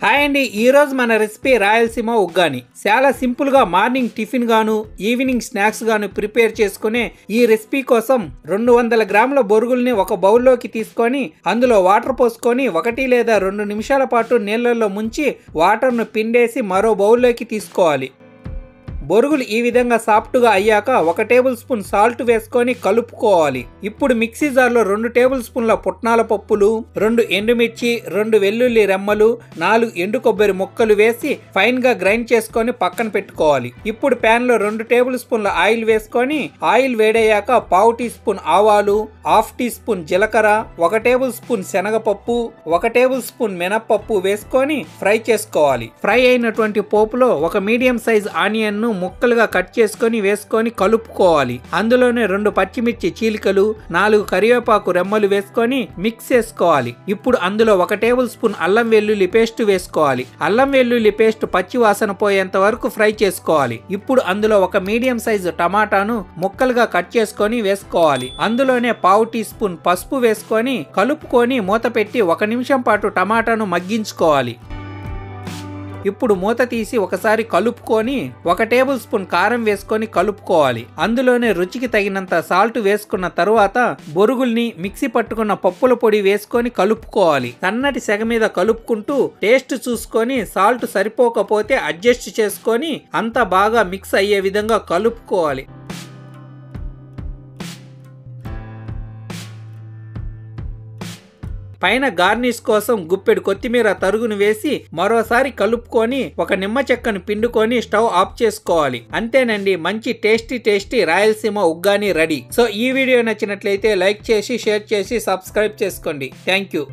Hi అండి, ఈరోజు మన రెసిపీ రాయలసీమ ఉగ్గాని. చాలా సింపుల్ గా మార్నింగ్ టిఫిన్ గాను ఈవినింగ్ స్నాక్స్ గాను ప్రిపేర్ చేసుకునే ఈ రెసిపీ కోసం 200 గ్రాముల బొరుగుల్ని ఒక బౌల్లోకి తీసుకొని అందులో వాటర్ పోసుకొని 1 లేదా 2 నిమిషాల పాటు నీళ్ళల్లో ముంచి వాటర్ను పిండేసి మరో బౌల్లోకి తీసుకోవాలి. బొరుగులు ఈ విధంగా సాఫ్ట్గా అయ్యాక 1 టేబుల్ స్పూన్ సాల్ట్ వేసుకొని కలుపుకోవాలి. ఇప్పుడు మిక్సీ జార్లో 2 టేబుల్ స్పూన్ల పుట్నాల పప్పులు, 2 ఎండుమిర్చి, 2 వెల్లుల్లి రెమ్మలు, 4 ఎండు కొబ్బరి ముక్కలు వేసి ఫైన్ గా గ్రైండ్ చేసుకొని పక్కన పెట్టుకోవాలి. ఇప్పుడు ప్యాన్ లో 2 టేబుల్ స్పూన్ల ఆయిల్ వేసుకొని ఆయిల్ వేడయ్యాక 1/2 టీ స్పూన్ ఆవాలు, 1/2 టీ స్పూన్ జీలకర్ర, 1 టేబుల్ స్పూన్ శనగపప్పు, 1 టేబుల్ స్పూన్ మినప్పప్పు వేసుకొని ఫ్రై చేసుకోవాలి. ఫ్రై అయినటువంటి పోపులో 1 మీడియం సైజ్ ఆనియన్ ను ముక్కలుగా కట్ చేసుకొని వేసుకొని కలుపుకోవాలి. అందులోనే 2 పచ్చిమిర్చి చీలికలు, 4 కరివేపాకు రెమ్మలు వేసుకొని మిక్స్ చేసుకోవాలి. ఇప్పుడు అందులో 1 టేబుల్ స్పూన్ అల్లం వెల్లుల్లి పేస్ట్ వేసుకోవాలి. అల్లం వెల్లుల్లి పేస్ట్ పచ్చి వాసన పోయేంత వరకు ఫ్రై చేసుకోవాలి. ఇప్పుడు అందులో 1 మీడియం సైజు టమాటాను ముక్కలుగా కట్ చేసుకొని వేసుకోవాలి. అందులోనే 1/2 టీ స్పూన్ పసుపు వేసుకొని కలుపుకొని మూత పెట్టి 1 నిమిషం పాటు టమాటాను మగ్గించుకోవాలి. ఇప్పుడు మూత తీసి ఒకసారి కలుపుకొని 1 టేబుల్ స్పూన్ కారం వేసుకొని కలుపుకోవాలి. అందులోనే రుచికి తగినంత సాల్ట్ వేసుకున్న తరువాత బొరుగుల్ని మిక్సీ పట్టుకున్న పప్పుల పొడి వేసుకొని కలుపుకోవాలి. సన్నటి సెగ మీద కలుపుకుంటూ టేస్ట్ చూసుకొని సాల్ట్ సరిపోకపోతే అడ్జస్ట్ చేసుకొని అంతా బాగా మిక్స్ అయ్యే విధంగా కలుపుకోవాలి. పైన గార్నిష్ కోసం గుప్పెడు కొత్తిమీర తరుగును వేసి మరోసారి కలుపుకొని 1 నిమ్మ చెక్కను పిండుకొని స్టవ్ ఆఫ్ చేసుకోవాలి. అంతేనండి, మంచి tasty Rayalaseema uggani ready. So ఈ వీడియో నచ్చినట్లయితే లైక్ చేసి షేర్ చేసి సబ్స్క్రైబ్ చేసుకోండి. Thank you.